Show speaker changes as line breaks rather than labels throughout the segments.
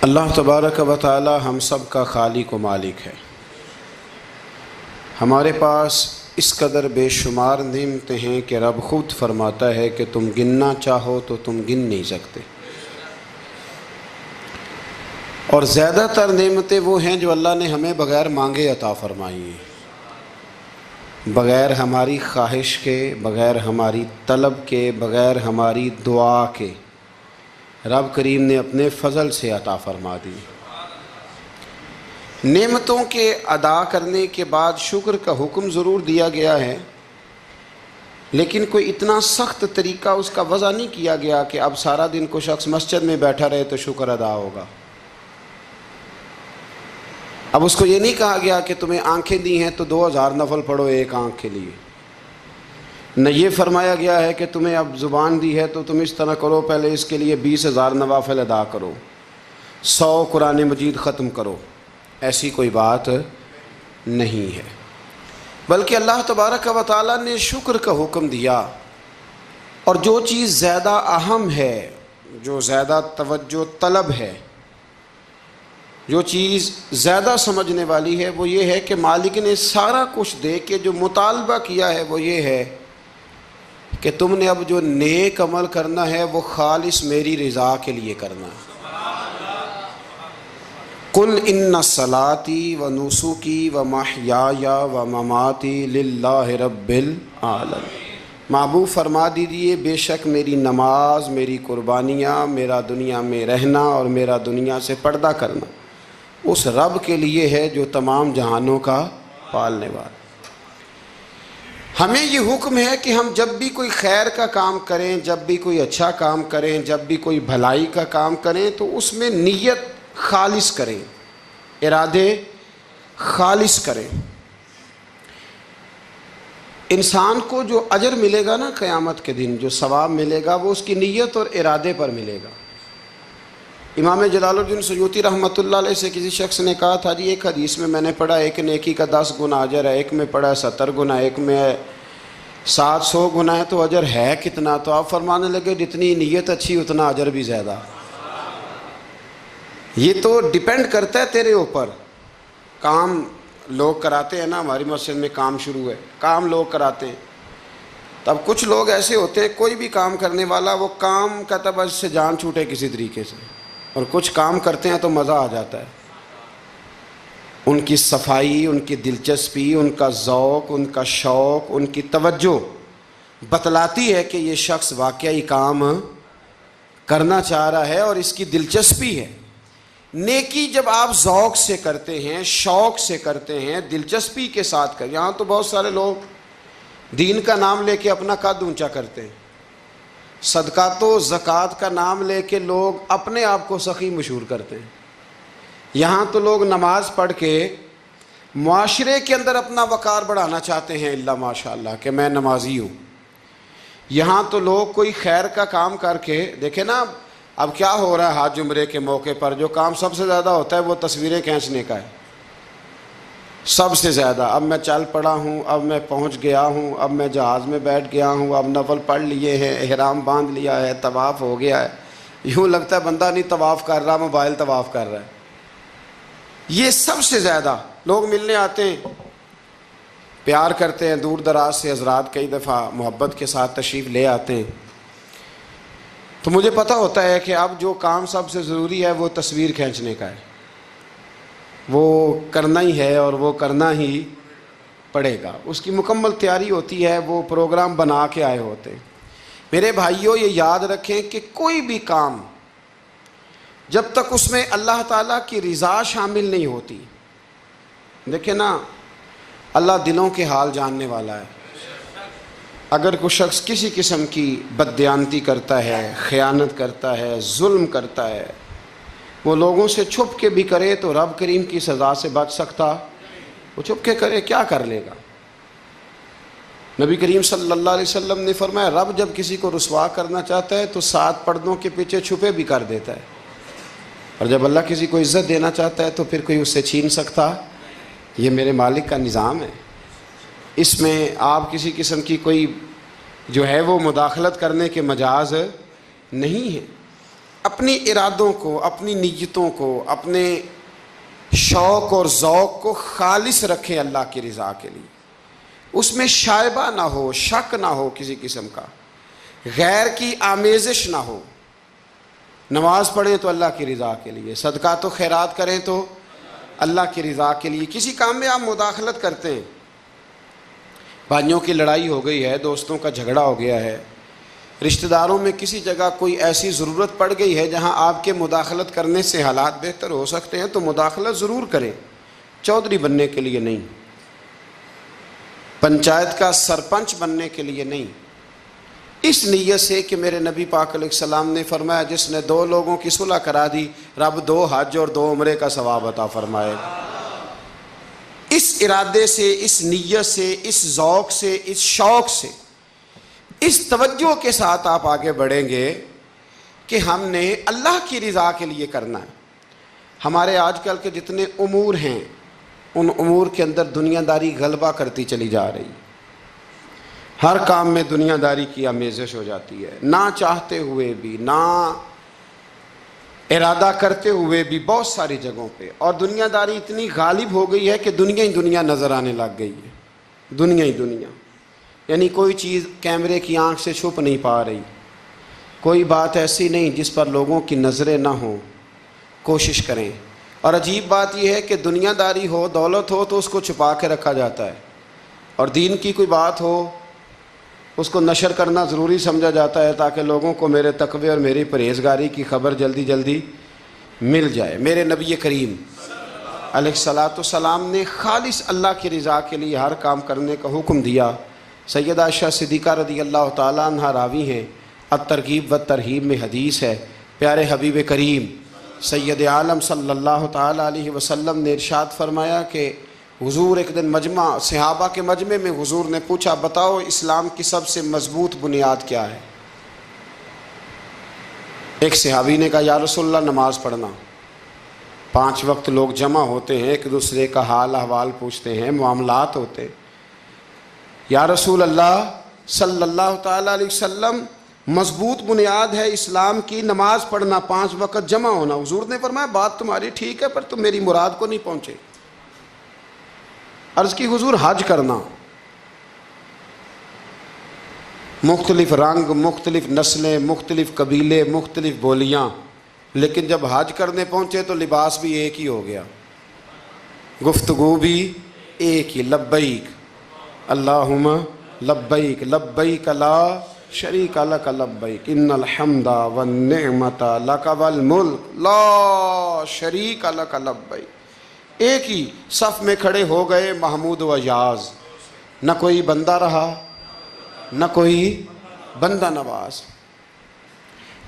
اللہ تبارک و تعالی ہم سب کا خالق و مالک ہے۔ ہمارے پاس اس قدر بے شمار نعمتیں ہیں کہ رب خود فرماتا ہے کہ تم گننا چاہو تو تم گن نہیں سکتے، اور زیادہ تر نعمتیں وہ ہیں جو اللہ نے ہمیں بغیر مانگے عطا فرمائی ہیں، بغیر ہماری خواہش کے، بغیر ہماری طلب کے، بغیر ہماری دعا کے رب کریم نے اپنے فضل سے عطا فرما دی۔ نعمتوں کے ادا کرنے کے بعد شکر کا حکم ضرور دیا گیا ہے، لیکن کوئی اتنا سخت طریقہ اس کا وضع نہیں کیا گیا کہ اب سارا دن کو شخص مسجد میں بیٹھا رہے تو شکر ادا ہوگا۔ اب اس کو یہ نہیں کہا گیا کہ تمہیں آنکھیں دی ہیں تو 2000 نفل پڑھو ایک آنکھ کے لیے، نہ یہ فرمایا گیا ہے کہ تمہیں اب زبان دی ہے تو تم اس طرح کرو، پہلے اس کے لیے 20,000 نوافل ادا کرو، 100 قرآن مجید ختم کرو۔ ایسی کوئی بات نہیں ہے، بلکہ اللہ تبارک و تعالیٰ نے شکر کا حکم دیا، اور جو چیز زیادہ اہم ہے، جو زیادہ توجہ طلب ہے، جو چیز زیادہ سمجھنے والی ہے، وہ یہ ہے کہ مالک نے سارا کچھ دے کے جو مطالبہ کیا ہے وہ یہ ہے کہ تم نے اب جو نیک عمل کرنا ہے وہ خالص میری رضا کے لیے کرنا ہے۔ قُلْ إِنَّ صَلَاتِي وَنُسُكِي وَمَحْيَايَ وَمَمَاتِي لِلَّهِ رَبِّ الْعَالَمِينَ، محبوب فرما دیجیے بے شک میری نماز، میری قربانیاں، میرا دنیا میں رہنا اور میرا دنیا سے پردہ کرنا اس رب کے لیے ہے جو تمام جہانوں کا پالنے والا۔ ہمیں یہ حکم ہے کہ ہم جب بھی کوئی خیر کا کام کریں، جب بھی کوئی اچھا کام کریں، جب بھی کوئی بھلائی کا کام کریں تو اس میں نیت خالص کریں، ارادے خالص کریں۔ انسان کو جو اجر ملے گا نا قیامت کے دن، جو ثواب ملے گا وہ اس کی نیت اور ارادے پر ملے گا۔ امام جلال الدین سیوطی رحمۃ اللہ علیہ سے کسی شخص نے کہا تھا جی ایک حدیث میں نے پڑھا ایک نیکی کا 10 گنا اجر ہے، ایک میں پڑھا 70 گنا، ایک میں 700 گنا ہے، تو اجر ہے کتنا؟ تو آپ فرمانے لگے جتنی نیت اچھی اتنا اجر بھی زیادہ۔ یہ تو ڈیپینڈ کرتا ہے تیرے اوپر۔ کام لوگ کراتے ہیں نا، ہماری مسجد میں کام شروع ہے، کام لوگ کراتے ہیں، تب کچھ لوگ ایسے ہوتے ہیں کوئی بھی کام کرنے والا وہ کام کا تب اس سے جان چھوٹے کسی طریقے سے، اور کچھ کام کرتے ہیں تو مزہ آ جاتا ہے۔ ان کی صفائی، ان کی دلچسپی، ان کا ذوق، ان کا شوق، ان کی توجہ بتلاتی ہے کہ یہ شخص واقعی کام کرنا چاہ رہا ہے اور اس کی دلچسپی ہے۔ نیکی جب آپ ذوق سے کرتے ہیں، شوق سے کرتے ہیں، دلچسپی کے ساتھ کریں، یہاں تو بہت سارے لوگ دین کا نام لے کے اپنا قد اونچا کرتے ہیں، صدقات و زکوٰۃ کا نام لے کے لوگ اپنے آپ کو سخی مشہور کرتے ہیں۔ یہاں تو لوگ نماز پڑھ کے معاشرے کے اندر اپنا وقار بڑھانا چاہتے ہیں، اللہ ماشاء اللہ کہ میں نمازی ہوں۔ یہاں تو لوگ کوئی خیر کا کام کر کے دیکھیں نا، اب کیا ہو رہا ہے حج عمرے کے موقع پر جو کام سب سے زیادہ ہوتا ہے وہ تصویریں کھینچنے کا ہے، سب سے زیادہ۔ اب میں چل پڑا ہوں، اب میں پہنچ گیا ہوں، اب میں جہاز میں بیٹھ گیا ہوں، اب نفل پڑھ لیے ہیں، احرام باندھ لیا ہے، طواف ہو گیا ہے، یوں لگتا ہے بندہ نہیں طواف کر رہا، موبائل طواف کر رہا ہے۔ یہ سب سے زیادہ لوگ ملنے آتے ہیں، پیار کرتے ہیں، دور دراز سے حضرات کئی دفعہ محبت کے ساتھ تشریف لے آتے ہیں، تو مجھے پتہ ہوتا ہے کہ اب جو کام سب سے ضروری ہے وہ تصویر کھینچنے کا ہے، وہ کرنا ہی ہے اور وہ کرنا ہی پڑے گا، اس کی مکمل تیاری ہوتی ہے، وہ پروگرام بنا کے آئے ہوتے ہیں۔ میرے بھائیوں یہ یاد رکھیں کہ کوئی بھی کام جب تک اس میں اللہ تعالیٰ کی رضا شامل نہیں ہوتی، دیکھیں نا اللہ دلوں کے حال جاننے والا ہے۔ اگر کوئی شخص کسی قسم کی بددیانتی کرتا ہے، خیانت کرتا ہے، ظلم کرتا ہے، وہ لوگوں سے چھپ کے بھی کرے تو رب کریم کی سزا سے بچ سکتا؟ وہ چھپ کے کرے کیا کر لے گا؟ نبی کریم صلی اللہ علیہ وسلم نے فرمایا رب جب کسی کو رسوا کرنا چاہتا ہے تو 7 پردوں کے پیچھے چھپے بھی کر دیتا ہے، اور جب اللہ کسی کو عزت دینا چاہتا ہے تو پھر کوئی اس سے چھین سکتا؟ یہ میرے مالک کا نظام ہے، اس میں آپ کسی قسم کی کوئی جو ہے وہ مداخلت کرنے کے مجاز نہیں ہے۔ اپنی ارادوں کو، اپنی نیتوں کو، اپنے شوق اور ذوق کو خالص رکھیں اللہ کی رضا کے لیے، اس میں شائبہ نہ ہو، شک نہ ہو کسی قسم کا، غیر کی آمیزش نہ ہو۔ نماز پڑھیں تو اللہ کی رضا کے لیے، صدقات و خیرات کریں تو اللہ کی رضا کے لیے۔ کسی کام میں آپ مداخلت کرتے ہیں، بھائیوں کی لڑائی ہو گئی ہے، دوستوں کا جھگڑا ہو گیا ہے، رشتہ داروں میں کسی جگہ کوئی ایسی ضرورت پڑ گئی ہے جہاں آپ کے مداخلت کرنے سے حالات بہتر ہو سکتے ہیں، تو مداخلت ضرور کریں، چودھری بننے کے لیے نہیں، پنچایت کا سرپنچ بننے کے لیے نہیں، اس نیت سے کہ میرے نبی پاک علیہ السلام نے فرمایا جس نے دو لوگوں کی صلح کرا دی رب 2 حج اور 2 عمرے کا ثواب عطا فرمائے۔ اس ارادے سے، اس نیت سے، اس ذوق سے، اس شوق سے، اس توجہ کے ساتھ آپ آگے بڑھیں گے کہ ہم نے اللہ کی رضا کے لیے کرنا ہے۔ ہمارے آج کل کے جتنے امور ہیں ان امور کے اندر دنیا داری غلبہ کرتی چلی جا رہی ہے، ہر کام میں دنیا داری کی آمیزش ہو جاتی ہے، نہ چاہتے ہوئے بھی، نہ ارادہ کرتے ہوئے بھی، بہت ساری جگہوں پہ، اور دنیا داری اتنی غالب ہو گئی ہے کہ دنیا ہی دنیا نظر آنے لگ گئی ہے، دنیا ہی دنیا، یعنی کوئی چیز کیمرے کی آنکھ سے چھپ نہیں پا رہی، کوئی بات ایسی نہیں جس پر لوگوں کی نظریں نہ ہوں، کوشش کریں۔ اور عجیب بات یہ ہے کہ دنیا داری ہو، دولت ہو تو اس کو چھپا کے رکھا جاتا ہے، اور دین کی کوئی بات ہو اس کو نشر کرنا ضروری سمجھا جاتا ہے تاکہ لوگوں کو میرے تقوی اور میری پرہیزگاری کی خبر جلدی جلدی مل جائے۔ میرے نبی کریم علیہ الصلاۃ والسلام نے خالص اللہ کی رضا کے لیے ہر کام کرنے کا حکم دیا۔ سیدہ عائشہ صدیقہ رضی اللہ تعالیٰ عنہ راوی ہیں، الترغیب و ترہیب میں حدیث ہے، پیارے حبیب کریم سید عالم صلی اللہ تعالیٰ علیہ وسلم نے ارشاد فرمایا کہ حضور ایک دن مجمع صحابہ کے مجمع میں حضور نے پوچھا بتاؤ اسلام کی سب سے مضبوط بنیاد کیا ہے؟ ایک صحابی نے کہا یا رسول اللہ نماز پڑھنا۔ 5 وقت لوگ جمع ہوتے ہیں، ایک دوسرے کا حال احوال پوچھتے ہیں، معاملات ہوتے ہیں۔ یا رسول اللہ صلی اللہ تعالیٰ علیہ وسلم مضبوط بنیاد ہے اسلام کی نماز پڑھنا، 5 وقت جمع ہونا۔ حضور نے فرمایا بات تمہاری ٹھیک ہے پر تم میری مراد کو نہیں پہنچے۔ عرض کی حضور حج کرنا، مختلف رنگ، مختلف نسلیں، مختلف قبیلے، مختلف بولیاں، لیکن جب حج کرنے پہنچے تو لباس بھی ایک ہی ہو گیا، گفتگو بھی ایک ہی، لبیک اللہم لبیک لبیک لا شریک لک لبیک ان الحمد والنعمت لک والملک لا شریک لک لبیک۔ ایک ہی صف میں کھڑے ہو گئے محمود و یاز، نہ کوئی بندہ رہا نہ کوئی بندہ نواز۔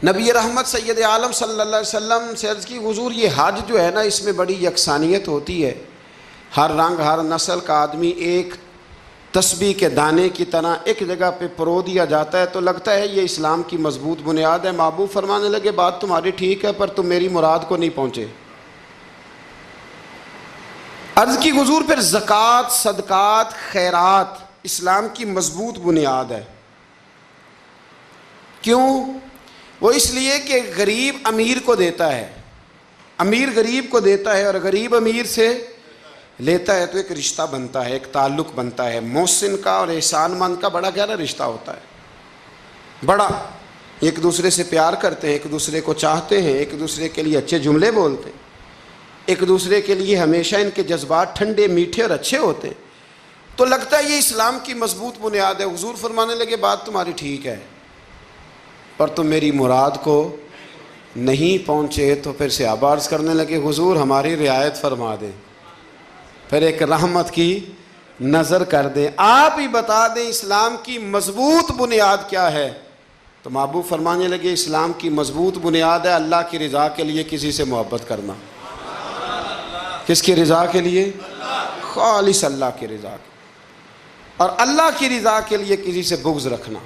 نبی رحمت سید عالم صلی اللہ علیہ وسلم سے عرض کی حضور یہ حج جو ہے نا اس میں بڑی یکسانیت ہوتی ہے، ہر رنگ ہر نسل کا آدمی ایک تسبیح کے دانے کی طرح ایک جگہ پہ پرو دیا جاتا ہے، تو لگتا ہے یہ اسلام کی مضبوط بنیاد ہے۔ محبوب فرمانے لگے بات تمہاری ٹھیک ہے پر تم میری مراد کو نہیں پہنچے۔ عرض کی حضور پھر زکوٰۃ، صدقات، خیرات اسلام کی مضبوط بنیاد ہے۔ کیوں؟ وہ اس لیے کہ غریب امیر کو دیتا ہے، امیر غریب کو دیتا ہے، اور غریب امیر سے لیتا ہے تو ایک رشتہ بنتا ہے، ایک تعلق بنتا ہے، محسن کا اور احسان مند کا بڑا گہرا رشتہ ہوتا ہے، بڑا ایک دوسرے سے پیار کرتے ہیں، ایک دوسرے کو چاہتے ہیں، ایک دوسرے کے لیے اچھے جملے بولتے ہیں، ایک دوسرے کے لیے ہمیشہ ان کے جذبات ٹھنڈے میٹھے اور اچھے ہوتے ہیں، تو لگتا ہے یہ اسلام کی مضبوط بنیاد ہے۔ حضور فرمانے لگے بات تمہاری ٹھیک ہے پر تم میری مراد کو نہیں پہنچے۔ تو پھر صحابہ عرض کرنے لگے حضور ہماری رعایت فرما دیں، پھر ایک رحمت کی نظر کر دیں، آپ ہی بتا دیں اسلام کی مضبوط بنیاد کیا ہے۔ تو محبوب فرمانے لگے اسلام کی مضبوط بنیاد ہے اللہ کی رضا کے لیے کسی سے محبت کرنا۔ کس کی رضا کے لیے؟ خالص اللہ کی رضا کے، اور اللہ کی رضا کے لیے کسی سے بغض رکھنا،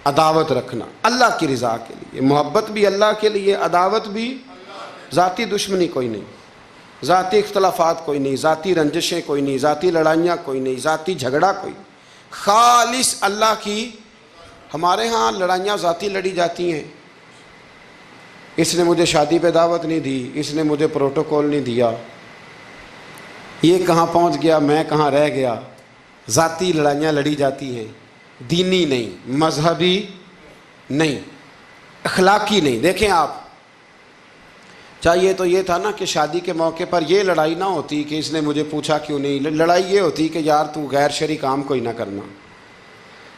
عداوت رکھنا، اللہ کی رضا کے لیے، محبت بھی اللہ کے لیے، عداوت بھی، ذاتی دشمنی کوئی نہیں، ذاتی اختلافات کوئی نہیں، ذاتی رنجشیں کوئی نہیں، ذاتی لڑائیاں کوئی نہیں، ذاتی جھگڑا کوئی، خالص اللہ کی۔ ہمارے ہاں لڑائیاں ذاتی لڑی جاتی ہیں، اس نے مجھے شادی پہ دعوت نہیں دی، اس نے مجھے پروٹوکول نہیں دیا، یہ کہاں پہنچ گیا، میں کہاں رہ گیا۔ ذاتی لڑائیاں لڑی جاتی ہیں، دینی نہیں، مذہبی نہیں، اخلاقی نہیں۔ دیکھیں آپ، چاہیے تو یہ تھا نا کہ شادی کے موقع پر یہ لڑائی نہ ہوتی کہ اس نے مجھے پوچھا کیوں نہیں، لڑائی یہ ہوتی کہ یار تو غیر شرعی کام کوئی نہ کرنا،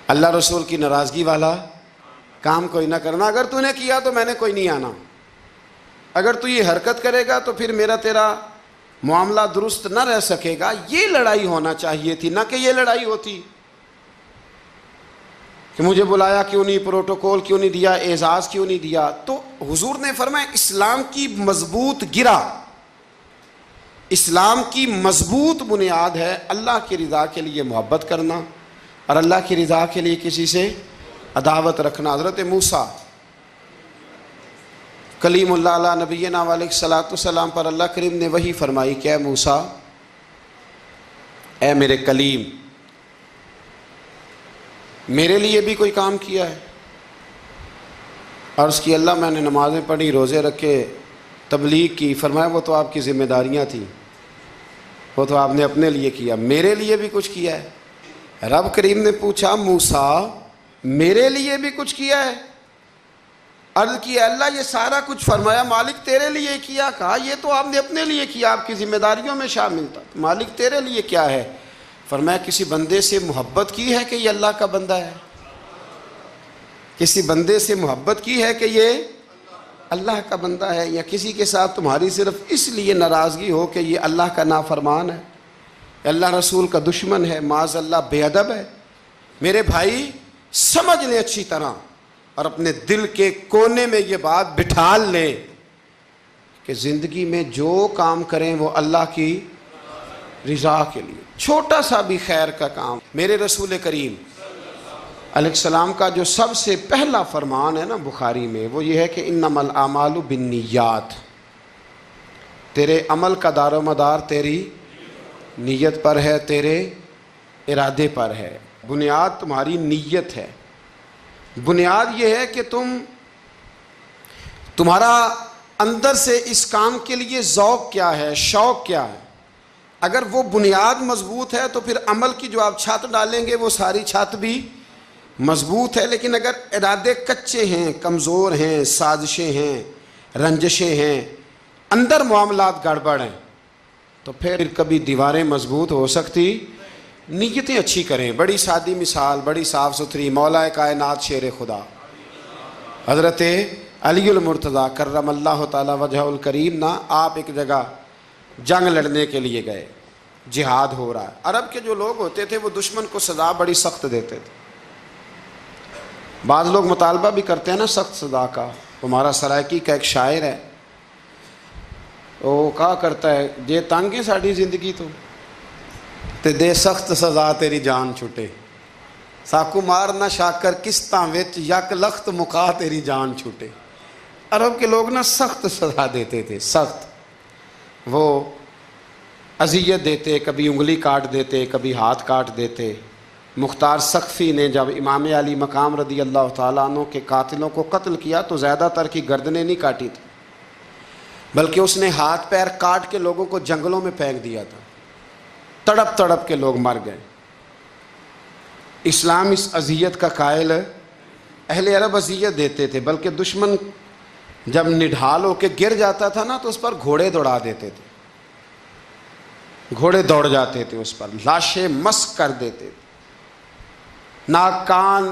اللہ رسول کی ناراضگی والا کام کوئی نہ کرنا، اگر تو نے کیا تو میں نے کوئی نہیں آنا، اگر تو یہ حرکت کرے گا تو پھر میرا تیرا معاملہ درست نہ رہ سکے گا۔ یہ لڑائی ہونا چاہیے تھی، نہ کہ یہ لڑائی ہوتی کہ مجھے بلایا کیوں نہیں، پروٹوکول کیوں نہیں دیا، اعزاز کیوں نہیں دیا۔ تو حضور نے فرمایا اسلام کی مضبوط گرہ، اسلام کی مضبوط بنیاد ہے اللہ کی رضا کے لیے محبت کرنا اور اللہ کی رضا کے لیے کسی سے عداوت رکھنا۔ حضرت موسیٰ کلیم اللہ علیہ نبینا علیہ الصلوۃ والسلام پر اللہ کریم نے وحی فرمائی کہ اے موسیٰ، اے میرے کلیم، میرے لیے بھی کوئی کام کیا ہے؟ عرض کی اللہ میں نے نمازیں پڑھی، روزے رکھے، تبلیغ کی۔ فرمایا وہ تو آپ کی ذمہ داریاں تھیں، وہ تو آپ نے اپنے لیے کیا، میرے لیے بھی کچھ کیا ہے؟ رب کریم نے پوچھا موسیٰ میرے لیے بھی کچھ کیا ہے؟ عرض کی اللہ یہ سارا کچھ، فرمایا مالک تیرے لیے کیا۔ کہا یہ تو آپ نے اپنے لیے کیا، آپ کی ذمہ داریوں میں شامل تھا، مالک تیرے لیے کیا ہے؟ فرمایا کسی بندے سے محبت کی ہے کہ یہ اللہ کا بندہ ہے، کسی بندے سے محبت کی ہے کہ یہ اللہ کا بندہ ہے، یا کسی کے ساتھ تمہاری صرف اس لیے ناراضگی ہو کہ یہ اللہ کا نافرمان ہے، اللہ رسول کا دشمن ہے، معاذ اللہ بے ادب ہے۔ میرے بھائی سمجھ لیں اچھی طرح اور اپنے دل کے کونے میں یہ بات بٹھا لیں کہ زندگی میں جو کام کریں وہ اللہ کی رضا کے لیے، چھوٹا سا بھی خیر کا کام۔ میرے رسول کریم علیہ السلام کا جو سب سے پہلا فرمان ہے نا بخاری میں، وہ یہ ہے کہ انما الاعمال بالنیات، تیرے عمل کا دار و مدار تیری نیت پر ہے، تیرے ارادے پر ہے۔ بنیاد تمہاری نیت ہے، بنیاد یہ ہے کہ تمہارا اندر سے اس کام کے لیے ذوق کیا ہے، شوق کیا ہے۔ اگر وہ بنیاد مضبوط ہے تو پھر عمل کی جو آپ چھت ڈالیں گے وہ ساری چھت بھی مضبوط ہے، لیکن اگر ارادے کچے ہیں، کمزور ہیں، سازشیں ہیں، رنجشیں ہیں، اندر معاملات گڑبڑ ہیں، تو پھر کبھی دیواریں مضبوط ہو سکتی۔ نیتیں اچھی کریں۔ بڑی سادی مثال، بڑی صاف ستھری، مولا کائنات شیر خدا حضرت علی المرتضیٰ کرم اللہ تعالی وجہ الکریم نا، آپ ایک جگہ جنگ لڑنے کے لیے گئے، جہاد ہو رہا ہے۔ عرب کے جو لوگ ہوتے تھے وہ دشمن کو سزا بڑی سخت دیتے تھے۔ بعض لوگ مطالبہ بھی کرتے ہیں نا سخت سزا کا۔ ہمارا سرائکی کا ایک شاعر ہے، وہ کہا کرتا ہے جے تنگ ہے ساڈی زندگی تو تے دے سخت سزا تیری جان چھٹے، ساکو مار نہ شاکر کستاں وچ یک لخت مکا تیری جان چھٹے۔ عرب کے لوگ نا سخت سزا دیتے تھے، سخت، وہ اذیت دیتے، کبھی انگلی کاٹ دیتے، کبھی ہاتھ کاٹ دیتے۔ مختار سقفی نے جب امام علی مقام رضی اللہ تعالیٰ عنہ کے قاتلوں کو قتل کیا تو زیادہ تر کی گردنیں نہیں کاٹی تھی، بلکہ اس نے ہاتھ پیر کاٹ کے لوگوں کو جنگلوں میں پھینک دیا تھا، تڑپ تڑپ کے لوگ مر گئے۔ اسلام اس اذیت کا قائل ہے۔ اہل عرب اذیت دیتے تھے، بلکہ دشمن جب نڈھال ہو کے گر جاتا تھا نا تو اس پر گھوڑے دوڑا دیتے تھے، گھوڑے دوڑ جاتے تھے اس پر، لاشیں مسک کر دیتے تھے، ناک کان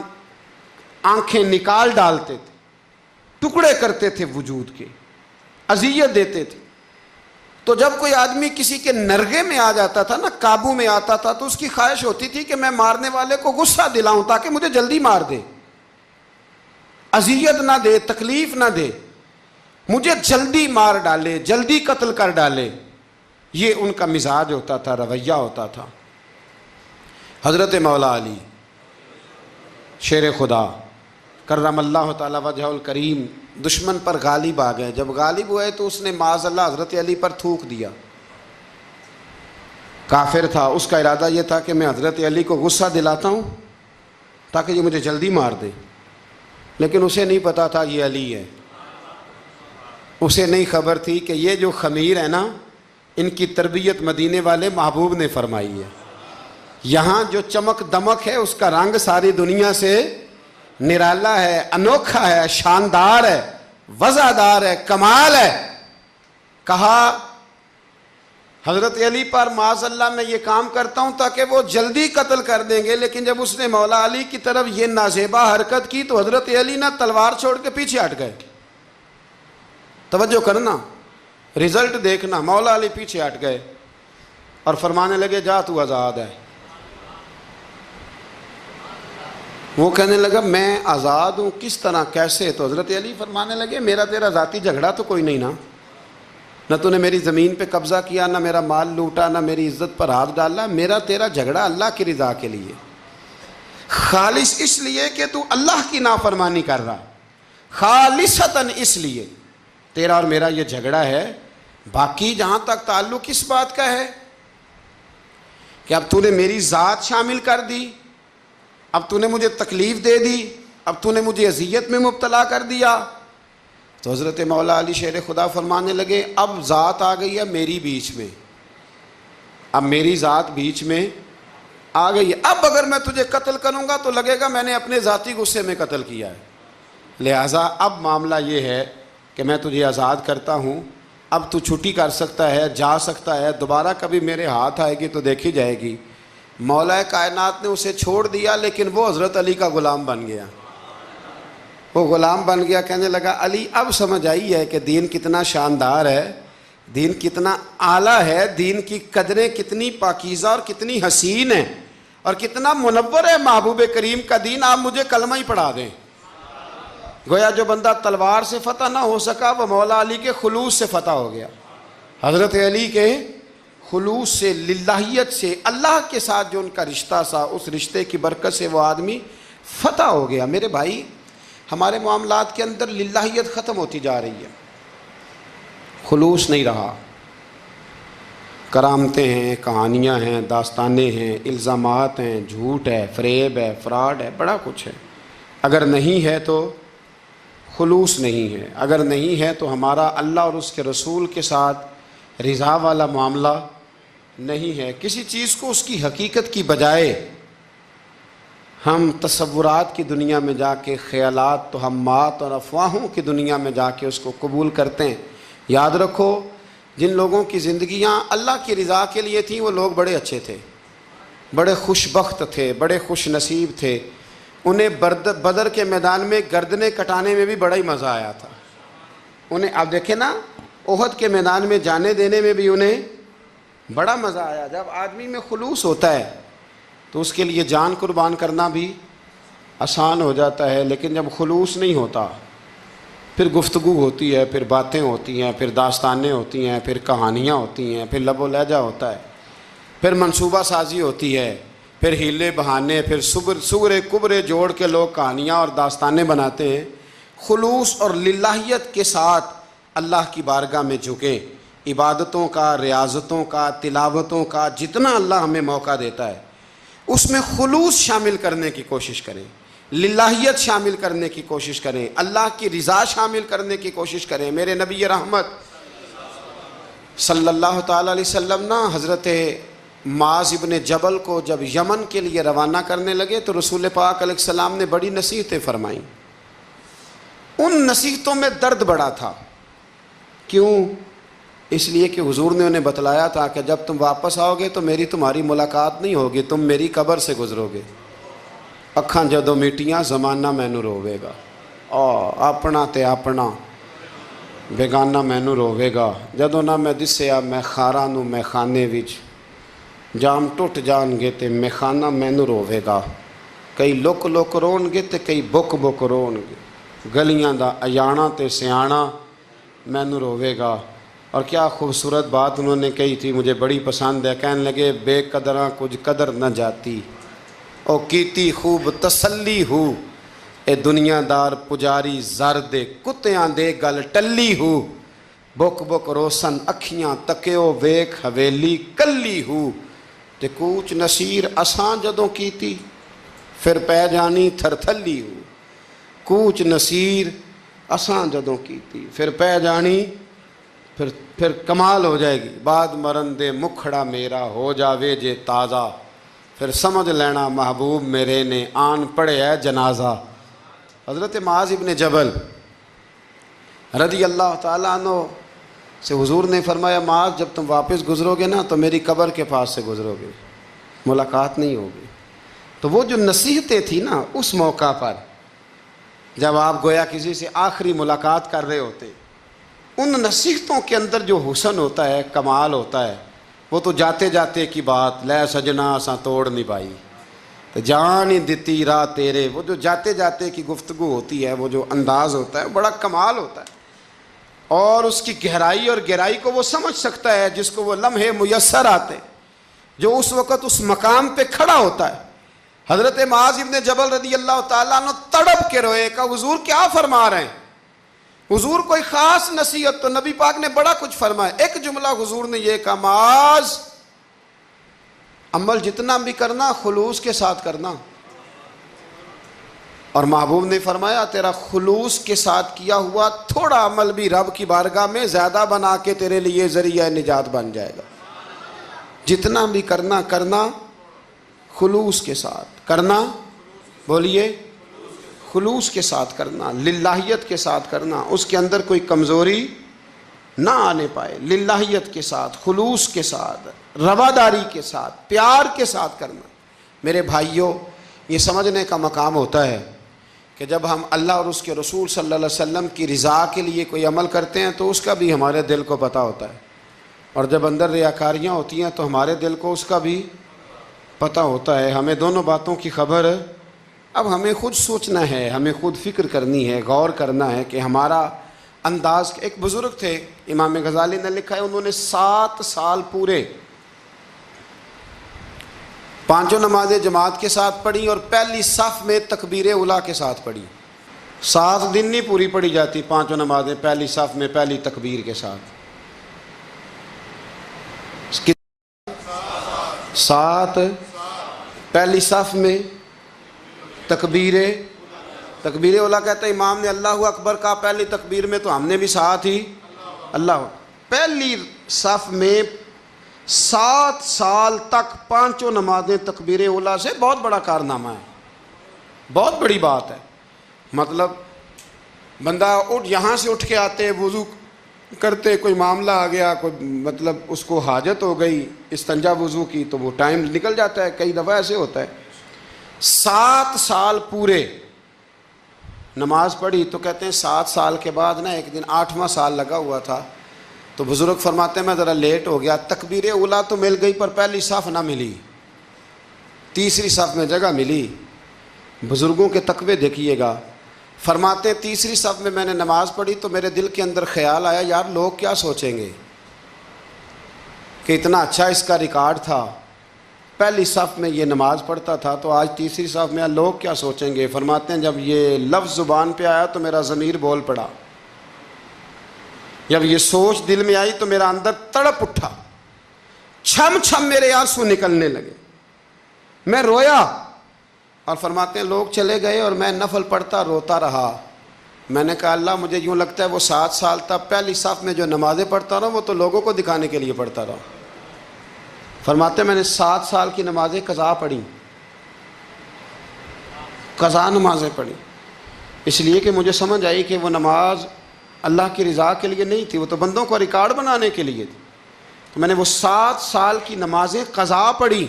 آنکھیں نکال ڈالتے تھے، ٹکڑے کرتے تھے وجود کے، اذیت دیتے تھے۔ تو جب کوئی آدمی کسی کے نرغے میں آ جاتا تھا نا، قابو میں آتا تھا، تو اس کی خواہش ہوتی تھی کہ میں مارنے والے کو غصہ دلاؤں تاکہ مجھے جلدی مار دے، اذیت نہ دے، تکلیف نہ دے، مجھے جلدی مار ڈالے، جلدی قتل کر ڈالے۔ یہ ان کا مزاج ہوتا تھا، رویہ ہوتا تھا۔ حضرت مولا علی شیر خدا کرم اللہ تعالی وجہ الکریم دشمن پر غالب آ گئے۔ جب غالب ہوئے تو اس نے معاذ اللہ حضرت علی پر تھوک دیا۔ کافر تھا، اس کا ارادہ یہ تھا کہ میں حضرت علی کو غصہ دلاتا ہوں تاکہ یہ مجھے جلدی مار دے، لیکن اسے نہیں پتا تھا یہ علی ہے۔ اسے نہیں خبر تھی کہ یہ جو خمیر ہے نا، ان کی تربیت مدینے والے محبوب نے فرمائی ہے. یہاں جو چمک دمک ہے اس کا رنگ ساری دنیا سے نرالا ہے، انوکھا ہے، شاندار ہے، وزادار ہے، کمال ہے. کہا حضرت علی پر معاذ اللہ میں یہ کام کرتا ہوں تاکہ وہ جلدی قتل کر دیں گے، لیکن جب اس نے مولا علی کی طرف یہ نازیبا حرکت کی تو حضرت علی نہ تلوار چھوڑ کے پیچھے ہٹ گئے. توجہ کرنا، رزلٹ دیکھنا. مولا علی پیچھے ہٹ گئے اور فرمانے لگے جا تو آزاد ہے. وہ کہنے لگا میں آزاد ہوں کس طرح، کیسے؟ تو حضرت علی فرمانے لگے میرا تیرا ذاتی جھگڑا تو کوئی نہیں نا، نہ تو نے میری زمین پہ قبضہ کیا، نہ میرا مال لوٹا، نہ میری عزت پر ہاتھ ڈالا. میرا تیرا جھگڑا اللہ کی رضا کے لیے، خالص اس لیے کہ تو اللہ کی نافرمانی کر رہا، خالصتاً اس لیے تیرا اور میرا یہ جھگڑا ہے. باقی جہاں تک تعلق اس بات کا ہے کہ اب تو نے میری ذات شامل کر دی، اب تو نے مجھے تکلیف دے دی، اب تو نے مجھے اذیت میں مبتلا کر دیا. تو حضرت مولا علی شیر خدا فرمانے لگے اب ذات آ گئی ہے میری بیچ میں، اب میری ذات بیچ میں آ گئی ہے. اب اگر میں تجھے قتل کروں گا تو لگے گا میں نے اپنے ذاتی غصے میں قتل کیا ہے. لہٰذا اب معاملہ یہ ہے کہ میں تجھے آزاد کرتا ہوں، اب تو چھٹی کر سکتا ہے، جا سکتا ہے، دوبارہ کبھی میرے ہاتھ آئے گی تو دیکھی جائے گی. مولا کائنات نے اسے چھوڑ دیا، لیکن وہ حضرت علی کا غلام بن گیا. وہ غلام بن گیا. کہنے لگا علی اب سمجھ آئی ہے کہ دین کتنا شاندار ہے، دین کتنا اعلیٰ ہے، دین کی قدریں کتنی پاکیزہ اور کتنی حسین ہیں اور کتنا منور ہے محبوب کریم کا دین. آپ مجھے کلمہ ہی پڑھا دیں. گویا جو بندہ تلوار سے فتح نہ ہو سکا وہ مولا علی کے خلوص سے فتح ہو گیا. حضرت علی کے خلوص سے، للہیت سے، اللہ کے ساتھ جو ان کا رشتہ تھا اس رشتے کی برکت سے وہ آدمی فتح ہو گیا. میرے بھائی ہمارے معاملات کے اندر للہیت ختم ہوتی جا رہی ہے، خلوص نہیں رہا. کرامتیں ہیں، کہانیاں ہیں، داستانیں ہیں، الزامات ہیں، جھوٹ ہے، فریب ہے، فراڈ ہے، بڑا کچھ ہے. اگر نہیں ہے تو خلوص نہیں ہے، اگر نہیں ہے تو ہمارا اللہ اور اس کے رسول کے ساتھ رضا والا معاملہ نہیں ہے. کسی چیز کو اس کی حقیقت کی بجائے ہم تصورات کی دنیا میں جا کے، خیالات توہمات اور افواہوں کی دنیا میں جا کے اس کو قبول کرتے ہیں. یاد رکھو جن لوگوں کی زندگیاں اللہ کی رضا کے لیے تھیں وہ لوگ بڑے اچھے تھے، بڑے خوش بخت تھے، بڑے خوش نصیب تھے. انہیں بدر کے میدان میں گردنیں کٹانے میں بھی بڑا ہی مزہ آیا تھا. انہیں آپ دیکھیں نا احد کے میدان میں جانے دینے میں بھی انہیں بڑا مزہ آیا. جب آدمی میں خلوص ہوتا ہے تو اس کے لیے جان قربان کرنا بھی آسان ہو جاتا ہے. لیکن جب خلوص نہیں ہوتا پھر گفتگو ہوتی ہے، پھر باتیں ہوتی ہیں، پھر داستانیں ہوتی ہیں، پھر کہانیاں ہوتی ہیں، پھر لب و لہجہ ہوتا ہے، پھر منصوبہ سازی ہوتی ہے، پھر ہیلے بہانے، پھر سغرے کبرے جوڑ کے لوگ کہانیاں اور داستانیں بناتے ہیں. خلوص اور للہیت کے ساتھ اللہ کی بارگاہ میں جھکیں. عبادتوں کا، ریاضتوں کا، تلاوتوں کا جتنا اللہ ہمیں موقع دیتا ہے اس میں خلوص شامل کرنے کی کوشش کریں، للہیت شامل کرنے کی کوشش کریں، اللہ کی رضا شامل کرنے کی کوشش کریں. میرے نبی رحمت صلی اللہ تعالیٰ علیہ وسلم نا حضرت معاذ ابن جبل کو جب یمن کے لیے روانہ کرنے لگے تو رسول پاک علیہ السلام نے بڑی نصیحتیں فرمائیں. ان نصیحتوں میں درد بڑا تھا. کیوں؟ اس لیے کہ حضور نے انہیں بتلایا تھا کہ جب تم واپس آؤ گے تو میری تمہاری ملاقات نہیں ہوگی، تم میری قبر سے گزرو گے. اکھاں جدوں میٹیاں زمانہ مینوں روے گا، اپنا تے اپنا بیگانہ مینوں روے گا. جدوں نہ میں دسیا میں خاراں نوں میں خانے وچ، جام ٹوٹ جان گے تے میں خانہ مینوں روے گا. کئی لک لک رون گے تے کئی بک بک رون گے. گلیاں دا ایانا تے سیانا مینوں روے گا. اور کیا خوبصورت بات انہوں نے کہی تھی، مجھے بڑی پسند ہے. کہنے لگے بے قدراں کچھ قدر نہ جاتی، او کیتی خوب تسلی ہو، اے دنیا دار پجاری زر دے کتیاں دے گل ٹلی ہو. بک بک روسن اکھیاں تکیو ویکھ حویلی کلی ہو. تے کوچ نصیر اساں جدوں کیتی پھر پہ جانی تھر تھلی ہو. کوچ نصیر اساں جدوں کیتی پھر پہ جانی پھر کمال ہو جائے گی، بعد مرن دے مکھڑا میرا ہو جاوے جے تازہ، پھر سمجھ لینا محبوب میرے نے آن پڑے ہے جنازہ۔ حضرت معاذ ابن جبل رضی اللہ تعالیٰ عنہ سے حضور نے فرمایا معاذ جب تم واپس گزرو گے نا تو میری قبر کے پاس سے گزرو گے، ملاقات نہیں ہوگی۔ تو وہ جو نصیحتیں تھیں نا اس موقع پر جب آپ گویا کسی سے آخری ملاقات کر رہے ہوتے، ان نصیحتوں کے اندر جو حسن ہوتا ہے، کمال ہوتا ہے، وہ تو جاتے جاتے کی بات لے سجنا سا توڑ نہیں پائی تو جان ہی دتی راہ تیرے، وہ جو جاتے جاتے کی گفتگو ہوتی ہے، وہ جو انداز ہوتا ہے بڑا کمال ہوتا ہے، اور اس کی گہرائی اور گہرائی کو وہ سمجھ سکتا ہے جس کو وہ لمحے میسر آتے، جو اس وقت اس مقام پہ کھڑا ہوتا ہے۔ حضرت معاذ ابن جبل رضی اللہ تعالیٰ عنہ تڑپ کے روئے، کہا حضور کیا فرما رہے ہیں؟ حضور کوئی خاص نصیحت تو نبی پاک نے بڑا کچھ فرمایا، ایک جملہ حضور نے یہ کہا معاذ عمل جتنا بھی کرنا خلوص کے ساتھ کرنا، اور محبوب نے فرمایا تیرا خلوص کے ساتھ کیا ہوا تھوڑا عمل بھی رب کی بارگاہ میں زیادہ بنا کے تیرے لیے ذریعہ نجات بن جائے گا۔ جتنا بھی کرنا خلوص کے ساتھ کرنا، بولیے خلوص کے ساتھ کرنا، للہیت کے ساتھ کرنا، اس کے اندر کوئی کمزوری نہ آنے پائے، للہیت کے ساتھ، خلوص کے ساتھ، رواداری کے ساتھ، پیار کے ساتھ کرنا۔ میرے بھائیوں، یہ سمجھنے کا مقام ہوتا ہے کہ جب ہم اللہ اور اس کے رسول صلی اللہ علیہ وسلم کی رضا کے لیے کوئی عمل کرتے ہیں تو اس کا بھی ہمارے دل کو پتہ ہوتا ہے، اور جب اندر ریاکاریاں ہوتی ہیں تو ہمارے دل کو اس کا بھی پتہ ہوتا ہے۔ ہمیں دونوں باتوں کی خبر اب ہمیں خود سوچنا ہے، ہمیں خود فکر کرنی ہے، غور کرنا ہے کہ ہمارا انداز۔ ایک بزرگ تھے امام غزالی نے لکھا ہے انہوں نے 7 سال پورے پانچوں نمازیں جماعت کے ساتھ پڑھی اور پہلی صف میں تکبیر اولیٰ کے ساتھ پڑھی۔ 7 دن نہیں پوری پڑھی جاتی پانچوں نمازیں پہلی صف میں پہلی تکبیر کے ساتھ، 7 پہلی صف میں تکبیر اولیٰ کہتا ہے امام نے اللہ اکبر کہا پہلی تکبیر میں تو ہم نے بھی ساتھ ہی اللہ، پہلی صف میں 7 سال تک پانچوں نمازیں تکبیر اولیٰ سے، بہت بڑا کارنامہ ہے، بہت بڑی بات ہے۔ مطلب بندہ یہاں سے اٹھ کے آتے، وضو کرتے، کوئی معاملہ آ گیا، کوئی مطلب اس کو حاجت ہو گئی استنجا وضو کی تو وہ ٹائم نکل جاتا ہے، کئی دفعہ ایسے ہوتا ہے۔ 7 سال پورے نماز پڑھی تو کہتے ہیں 7 سال کے بعد نا ایک دن 8واں سال لگا ہوا تھا تو بزرگ فرماتے ہیں میں ذرا لیٹ ہو گیا، تکبیر اولیٰ تو مل گئی پر پہلی صف نہ ملی، تیسری صف میں جگہ ملی۔ بزرگوں کے تقوی دیکھیے گا، فرماتے ہیں تیسری صف میں نے نماز پڑھی تو میرے دل کے اندر خیال آیا یار لوگ کیا سوچیں گے کہ اتنا اچھا اس کا ریکارڈ تھا، پہلی صف میں یہ نماز پڑھتا تھا تو آج تیسری صف میں لوگ کیا سوچیں گے۔ فرماتے ہیں جب یہ لفظ زبان پہ آیا تو میرا ضمیر بول پڑا، جب یہ سوچ دل میں آئی تو میرا اندر تڑپ اٹھا، چھم چھم میرے آنسو نکلنے لگے، میں رویا۔ اور فرماتے ہیں لوگ چلے گئے اور میں نفل پڑھتا روتا رہا۔ میں نے کہا اللہ مجھے یوں لگتا ہے وہ 7 سال تک پہلی صف میں جو نمازیں پڑھتا رہا وہ تو لوگوں کو دکھانے کے لیے پڑھتا رہا۔ فرماتے ہیں میں نے 7 سال کی نمازیں قضا پڑھی، قضا نمازیں پڑھی، اس لیے کہ مجھے سمجھ آئی کہ وہ نماز اللہ کی رضا کے لیے نہیں تھی، وہ تو بندوں کو ریکارڈ بنانے کے لیے تھی۔ تو میں نے وہ 7 سال کی نمازیں قضا پڑھی،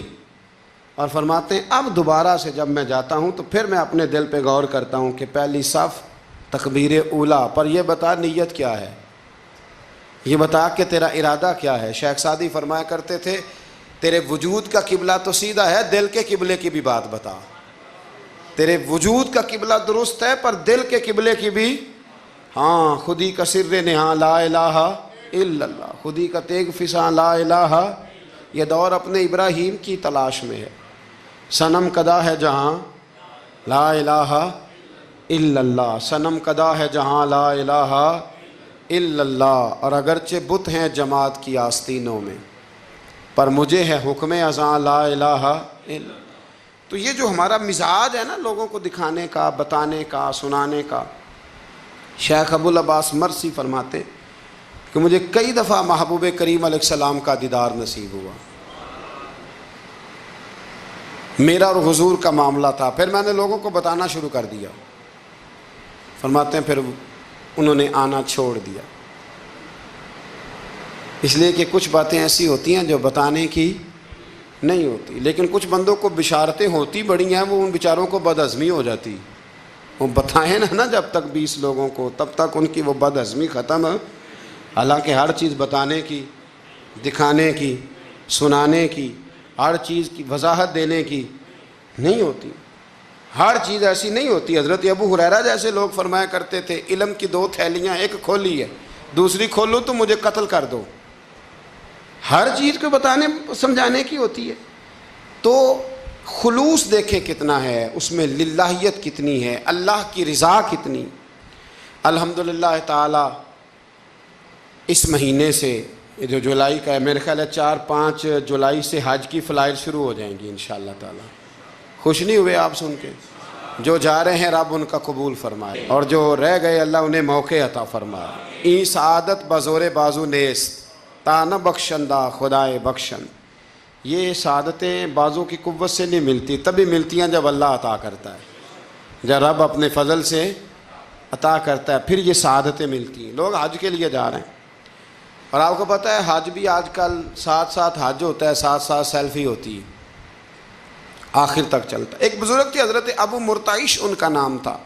اور فرماتے ہیں اب دوبارہ سے جب میں جاتا ہوں تو پھر میں اپنے دل پہ غور کرتا ہوں کہ پہلی صف تکبیر اولیٰ پر یہ بتا نیت کیا ہے، یہ بتا کہ تیرا ارادہ کیا ہے۔ شیخ سعدی فرمایا کرتے تھے تیرے وجود کا قبلہ تو سیدھا ہے، دل کے قبلے کی بھی بات بتا۔ تیرے وجود کا قبلہ درست ہے پر دل کے قبلے کی بھی، ہاں خودی کا سر نہاں لا الہ الا اللہ، خودی کا تیغ فساں لا الہ، یہ دور اپنے ابراہیم کی تلاش میں ہے۔ صنم کدا ہے جہاں لا الہ الا اللہ، صنم کدا ہے جہاں لا الہ الا اللہ، اور اگرچہ بت ہیں جماعت کی آستینوں میں پر مجھے ہے حکم ازاں لا الہ الا اللہ۔ تو یہ جو ہمارا مزاج ہے نا لوگوں کو دکھانے کا، بتانے کا، سنانے کا، شیخ ابو العباس مرسی فرماتے کہ مجھے کئی دفعہ محبوب کریم علیہ السلام کا دیدار نصیب ہوا، میرا اور حضور کا معاملہ تھا، پھر میں نے لوگوں کو بتانا شروع کر دیا۔ فرماتے ہیں پھر انہوں نے آنا چھوڑ دیا، اس لیے کہ کچھ باتیں ایسی ہوتی ہیں جو بتانے کی نہیں ہوتی، لیکن کچھ بندوں کو بشارتیں ہوتی بڑی ہیں، وہ ان بیچاروں کو بد ہضمی ہو جاتی، وہ بتائیں نا جب تک 20 لوگوں کو، تب تک ان کی وہ بد ہضمی ختم ہے۔ حالانکہ ہر چیز بتانے کی، دکھانے کی، سنانے کی، ہر چیز کی وضاحت دینے کی نہیں ہوتی، ہر چیز ایسی نہیں ہوتی۔ حضرت ابو ہریرہ جیسے لوگ فرمایا کرتے تھے علم کی 2 تھیلیاں، ایک کھولی ہے، دوسری کھولو تو مجھے قتل کر دو۔ ہر چیز کو بتانے سمجھانے کی ہوتی ہے۔ تو خلوص دیکھیں کتنا ہے اس میں، للہیت کتنی ہے، اللہ کی رضا کتنی۔ الحمدللہ تعالی اس مہینے سے جو جولائی کا ہے، میرے خیال ہے 4-5 جولائی سے حج کی فلائٹ شروع ہو جائیں گی انشاءاللہ تعالی۔ خوش نہیں ہوئے آپ سن کے؟ جو جا رہے ہیں رب ان کا قبول فرمائے، اور جو رہ گئے اللہ انہیں موقع عطا فرمائے۔ این سعادت بزور بازو نیست تا نہ بخشندہ خدائے بخشن۔ یہ سعادتیں بازو کی قوت سے نہیں ملتی، تبھی ملتی ہیں جب اللہ عطا کرتا ہے، جب رب اپنے فضل سے عطا کرتا ہے پھر یہ سعادتیں ملتی ہیں۔ لوگ حج کے لیے جا رہے ہیں، اور آپ کو پتہ ہے حج بھی آج کل ساتھ ساتھ حج ہوتا ہے، ساتھ ساتھ سیلفی ہوتی ہے، آخر تک چلتا ہے۔ ایک بزرگ تھے حضرت ابو مرتعش ان کا نام تھا،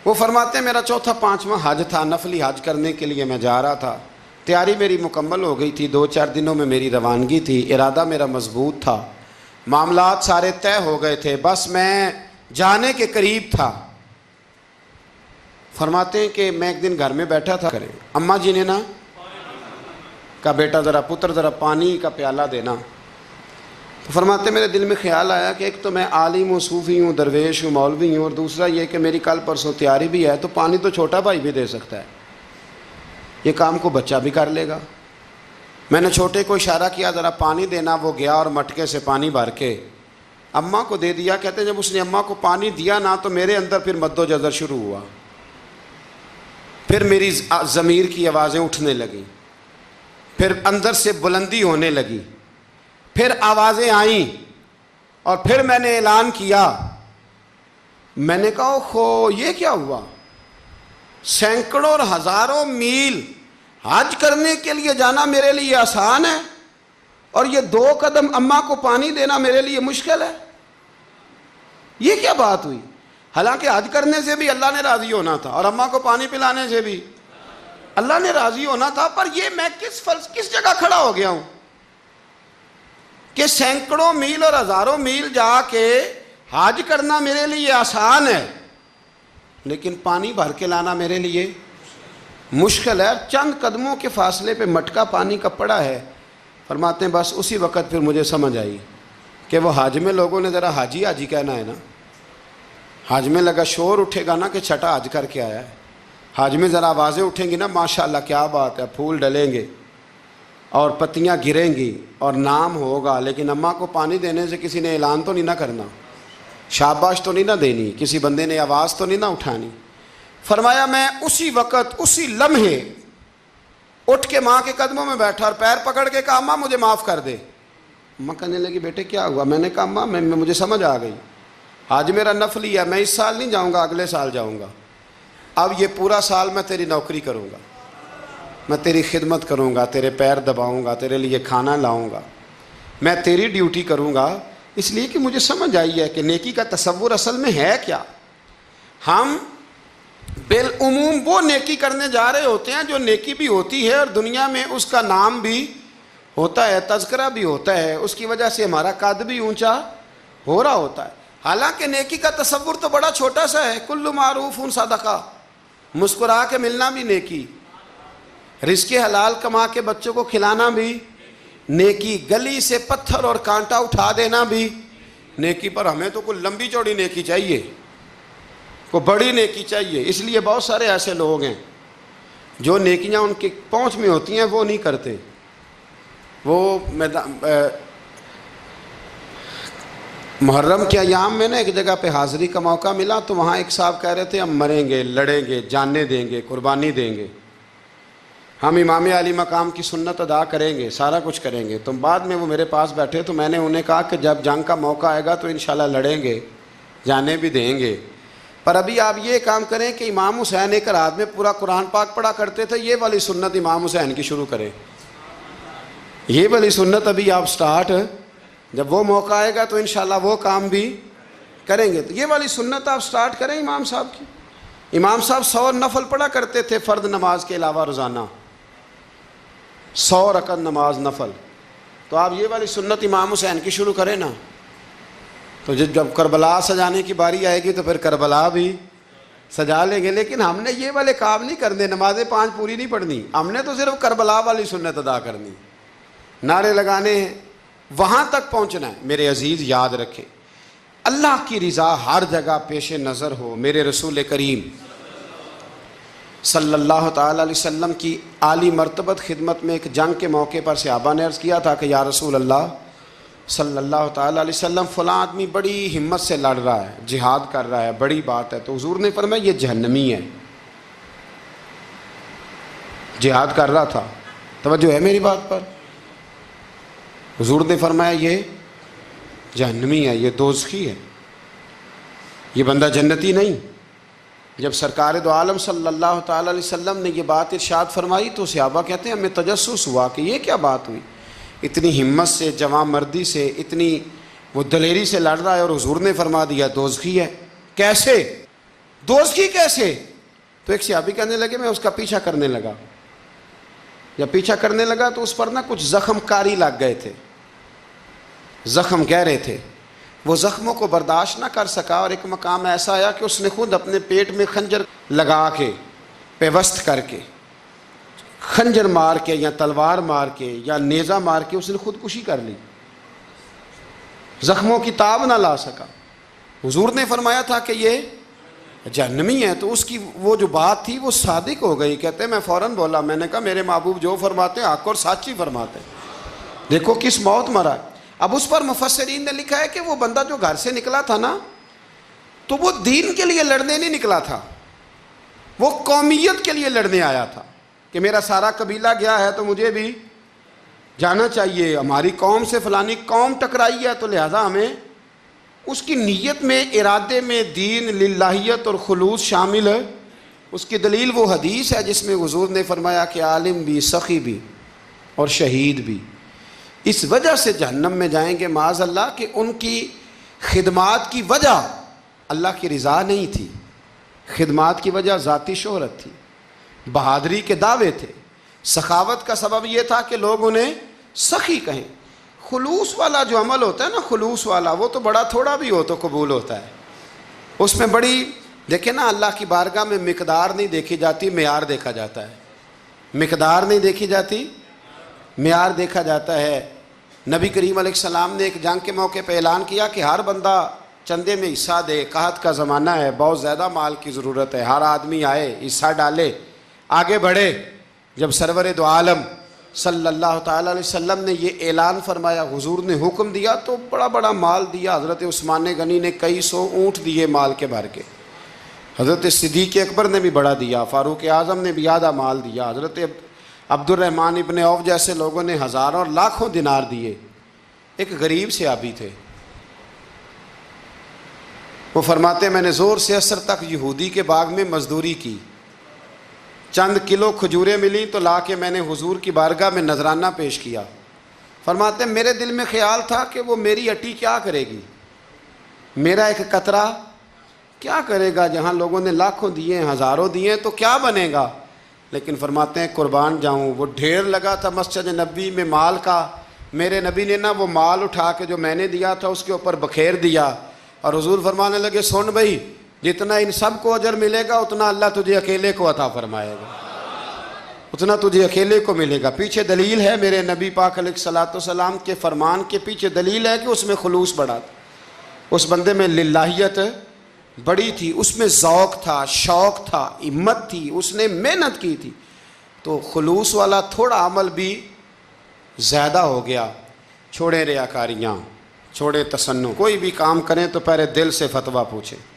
وہ فرماتے ہیں میرا 4تھا-5واں حج تھا، نفلی حج کرنے کے لیے میں جا رہا تھا، تیاری میری مکمل ہو گئی تھی، 2-4 دنوں میں میری روانگی تھی، ارادہ میرا مضبوط تھا، معاملات سارے طے ہو گئے تھے، بس میں جانے کے قریب تھا۔ فرماتے ہیں کہ میں ایک دن گھر میں بیٹھا تھا، کریں اماں جی نے نا کہا بیٹا ذرا پتر ذرا پانی کا پیالہ دینا۔ تو فرماتے میرے دل میں خیال آیا کہ ایک تو میں عالم ہوں، صوفی ہوں، درویش ہوں، مولوی ہوں، اور دوسرا یہ کہ میری کل پرسوں تیاری بھی ہے، تو پانی تو چھوٹا بھائی بھی دے سکتا ہے، یہ کام کو بچہ بھی کر لے گا۔ میں نے چھوٹے کو اشارہ کیا ذرا پانی دینا، وہ گیا اور مٹکے سے پانی بھر کے اماں کو دے دیا۔ کہتے ہیں جب اس نے اماں کو پانی دیا نا تو میرے اندر پھر مد و جزر شروع ہوا، پھر میری ضمیر کی آوازیں اٹھنے لگیں، پھر اندر سے بلندی ہونے لگی، پھر آوازیں آئیں، اور پھر میں نے اعلان کیا، میں نے کہا اوہ یہ کیا ہوا؟ سینکڑوں اور ہزاروں میل حج کرنے کے لیے جانا میرے لیے آسان ہے، اور یہ 2 قدم اماں کو پانی دینا میرے لیے مشکل ہے، یہ کیا بات ہوئی؟ حالانکہ حج کرنے سے بھی اللہ نے راضی ہونا تھا، اور اماں کو پانی پلانے سے بھی اللہ نے راضی ہونا تھا، پر یہ میں کس جگہ کھڑا ہو گیا ہوں کہ سینکڑوں میل اور ہزاروں میل جا کے حج کرنا میرے لیے آسان ہے، لیکن پانی بھر کے لانا میرے لیے مشکل ہے۔ چند قدموں کے فاصلے پہ مٹکا پانی کا پڑا ہے۔ فرماتے ہیں بس اسی وقت پھر مجھے سمجھ آئی کہ وہ حج میں لوگوں نے ذرا حاجی حاجی کہنا ہے نا، حج میں لگا شور اٹھے گا نا کہ چھٹا حج کر کے آیا ہے، حج میں ذرا آوازیں اٹھیں گی نا ماشاءاللہ کیا بات ہے، پھول ڈلیں گے اور پتیاں گریں گی اور نام ہوگا، لیکن اماں کو پانی دینے سے کسی نے اعلان تو نہیں نہ کرنا، شاباش تو نہیں نہ دینی، کسی بندے نے آواز تو نہیں نہ اٹھانی۔ فرمایا میں اسی وقت اسی لمحے اٹھ کے ماں کے قدموں میں بیٹھا اور پیر پکڑ کے کہا اماں مجھے معاف کر دے۔ اماں کہنے لگی بیٹے کیا ہوا؟ میں نے کہا اماں مجھے سمجھ آ گئی، آج میرا نفلی ہے، میں اس سال نہیں جاؤں گا، اگلے سال جاؤں گا، اب یہ پورا سال میں تیری نوکری کروں گا، میں تیری خدمت کروں گا، تیرے پیر دباؤں گا، تیرے لیے کھانا لاؤں گا، میں تیری ڈیوٹی کروں گا، اس لیے کہ مجھے سمجھ آئی ہے کہ نیکی کا تصور اصل میں ہے کیا۔ ہم بالعموم وہ نیکی کرنے جا رہے ہوتے ہیں جو نیکی بھی ہوتی ہے اور دنیا میں اس کا نام بھی ہوتا ہے، تذکرہ بھی ہوتا ہے، اس کی وجہ سے ہمارا قد بھی اونچا ہو رہا ہوتا ہے، حالانکہ نیکی کا تصور تو بڑا چھوٹا سا ہے۔ کل معروف صدقہ، مسکرا کے ملنا بھی نیکی، رزق حلال کما کے بچوں کو کھلانا بھی نیکی، گلی سے پتھر اور کانٹا اٹھا دینا بھی نیکی، پر ہمیں تو کوئی لمبی چوڑی نیکی چاہیے، کوئی بڑی نیکی چاہیے۔ اس لیے بہت سارے ایسے لوگ ہیں جو نیکیاں ان کی پہنچ میں ہوتی ہیں وہ نہیں کرتے، وہ محرم کے ایام میں نا ایک جگہ پہ حاضری کا موقع ملا تو وہاں ایک صاحب کہہ رہے تھے ہم مریں گے، لڑیں گے، جانیں دیں گے، قربانی دیں گے، ہم امام علی مقام کی سنت ادا کریں گے، سارا کچھ کریں گے۔ تو بعد میں وہ میرے پاس بیٹھے تو میں نے انہیں کہا کہ جب جنگ کا موقع آئے گا تو انشاءاللہ لڑیں گے، جانے بھی دیں گے، پر ابھی آپ یہ کام کریں کہ امام حسین ایک رات میں پورا قرآن پاک پڑھا کرتے تھے، یہ والی سنت امام حسین کی شروع کریں، یہ والی سنت ابھی آپ سٹارٹ، جب وہ موقع آئے گا تو انشاءاللہ وہ کام بھی کریں گے۔ تو یہ والی سنت آپ سٹارٹ کریں امام صاحب کی۔ امام صاحب 100 نفل پڑھا کرتے تھے فرض نماز کے علاوہ روزانہ، 100 رکعت نماز نفل، تو آپ یہ والی سنت امام حسین کی شروع کریں نا، تو جب کربلا سجانے کی باری آئے گی تو پھر کربلا بھی سجا لیں گے۔ لیکن ہم نے یہ والے کام نہیں کرنے، نمازیں 5 پوری نہیں پڑھنی، ہم نے تو صرف کربلا والی سنت ادا کرنی، نعرے لگانے ہیں، وہاں تک پہنچنا ہے۔ میرے عزیز یاد رکھیں، اللہ کی رضا ہر جگہ پیش نظر ہو۔ میرے رسول کریم صلی اللہ تعالی علیہ وسلم کی عالی مرتبت خدمت میں ایک جنگ کے موقع پر صحابہ نے عرض کیا تھا کہ یا رسول اللہ صلی اللہ تعالی علیہ وسلم فلاں آدمی بڑی ہمت سے لڑ رہا ہے، جہاد کر رہا ہے، بڑی بات ہے۔ تو حضور نے فرمایا یہ جہنمی ہے، جہاد کر رہا تھا، توجہ ہے میری بات پر؟ حضور نے فرمایا یہ جہنمی ہے، یہ دوزخی ہے، یہ بندہ جنتی نہیں۔ جب سرکار دو عالم صلی اللہ تعالی علیہ وسلم نے یہ بات ارشاد فرمائی تو صحابہ کہتے ہیں ہمیں تجسس ہوا کہ یہ کیا بات ہوئی، اتنی ہمت سے، جوان مردی سے، اتنی وہ دلیری سے لڑ رہا ہے اور حضور نے فرما دیا دوزخی ہے۔ کیسے دوزخی کیسے؟ تو ایک صحابی کہنے لگے میں اس کا پیچھا کرنے لگا، جب پیچھا کرنے لگا تو اس پر نا کچھ زخم کاری لگ گئے تھے، زخم گہرے تھے، وہ زخموں کو برداشت نہ کر سکا اور ایک مقام ایسا آیا کہ اس نے خود اپنے پیٹ میں خنجر لگا کے، پیوست کر کے، خنجر مار کے یا تلوار مار کے یا نیزہ مار کے اس نے خودکشی کر لی، زخموں کی تاب نہ لا سکا۔ حضور نے فرمایا تھا کہ یہ جہنمی ہے، تو اس کی وہ جو بات تھی وہ صادق ہو گئی۔ کہتے ہیں میں فوراً بولا، میں نے کہا میرے محبوب جو فرماتے ہیں حق اور سچ ہی فرماتے ہیں، دیکھو کس موت مرا ہے۔ اب اس پر مفسرین نے لکھا ہے کہ وہ بندہ جو گھر سے نکلا تھا نا، تو وہ دین کے لیے لڑنے نہیں نکلا تھا، وہ قومیت کے لیے لڑنے آیا تھا کہ میرا سارا قبیلہ گیا ہے تو مجھے بھی جانا چاہیے، ہماری قوم سے فلانی قوم ٹکرائی ہے تو لہذا ہمیں، اس کی نیت میں، ارادے میں دین، للہیت اور خلوص شامل ہے۔ اس کی دلیل وہ حدیث ہے جس میں حضور نے فرمایا کہ عالم بھی، سخی بھی اور شہید بھی اس وجہ سے جہنم میں جائیں گے معاذ اللہ کہ ان کی خدمات کی وجہ اللہ کی رضا نہیں تھی، خدمات کی وجہ ذاتی شہرت تھی، بہادری کے دعوے تھے، سخاوت کا سبب یہ تھا کہ لوگ انہیں سخی کہیں۔ خلوص والا جو عمل ہوتا ہے نا، خلوص والا، وہ تو بڑا تھوڑا بھی ہو تو قبول ہوتا ہے، اس میں بڑی، دیکھیں نا اللہ کی بارگاہ میں مقدار نہیں دیکھی جاتی، معیار دیکھا جاتا ہے، مقدار نہیں دیکھی جاتی، معیار دیکھا جاتا ہے۔ نبی کریم علیہ السلام نے ایک جنگ کے موقع پہ اعلان کیا کہ ہر بندہ چندے میں حصہ دے، قحط کا زمانہ ہے، بہت زیادہ مال کی ضرورت ہے، ہر آدمی آئے حصہ ڈالے، آگے بڑھے۔ جب سرور دو عالم صلی اللہ تعالی علیہ وسلم نے یہ اعلان فرمایا، حضور نے حکم دیا تو بڑا بڑا مال دیا۔ حضرت عثمان غنی نے کئی 100 اونٹ دیے مال کے بھر کے، حضرت صدیق اکبر نے بھی بڑا دیا، فاروق اعظم نے بھی آدھا مال دیا، حضرت عبد الرحمن ابن عوف جیسے لوگوں نے ہزاروں اور لاکھوں دینار دیے۔ ایک غریب صحابی تھے، وہ فرماتے میں نے زور سے عصر تک یہودی کے باغ میں مزدوری کی، چند کلو کھجوریں ملی تو لا کے میں نے حضور کی بارگاہ میں نذرانہ پیش کیا۔ فرماتے میرے دل میں خیال تھا کہ وہ میری اٹی کیا کرے گی، میرا ایک قطرہ کیا کرے گا، جہاں لوگوں نے لاکھوں دیے، ہزاروں دیے تو کیا بنے گا۔ لیکن فرماتے ہیں قربان جاؤں، وہ ڈھیر لگا تھا مسجد نبی میں مال کا، میرے نبی نے نا وہ مال اٹھا کے جو میں نے دیا تھا اس کے اوپر بکھیر دیا، اور حضور فرمانے لگے سن بھائی، جتنا ان سب کو اجر ملے گا اتنا اللہ تجھے اکیلے کو عطا فرمائے گا، اتنا تجھے اکیلے کو ملے گا۔ پیچھے دلیل ہے، میرے نبی پاک علیہ الصلوۃ والسلام کے فرمان کے پیچھے دلیل ہے کہ اس میں خلوص بڑا تھا، اس بندے میں للہیت بڑی تھی، اس میں ذوق تھا، شوق تھا، ہمت تھی، اس نے محنت کی تھی۔ تو خلوص والا تھوڑا عمل بھی زیادہ ہو گیا۔ چھوڑیں ریاکاریاں، چھوڑے تسنو، کوئی بھی کام کریں تو پہلے دل سے فتویٰ پوچھیں۔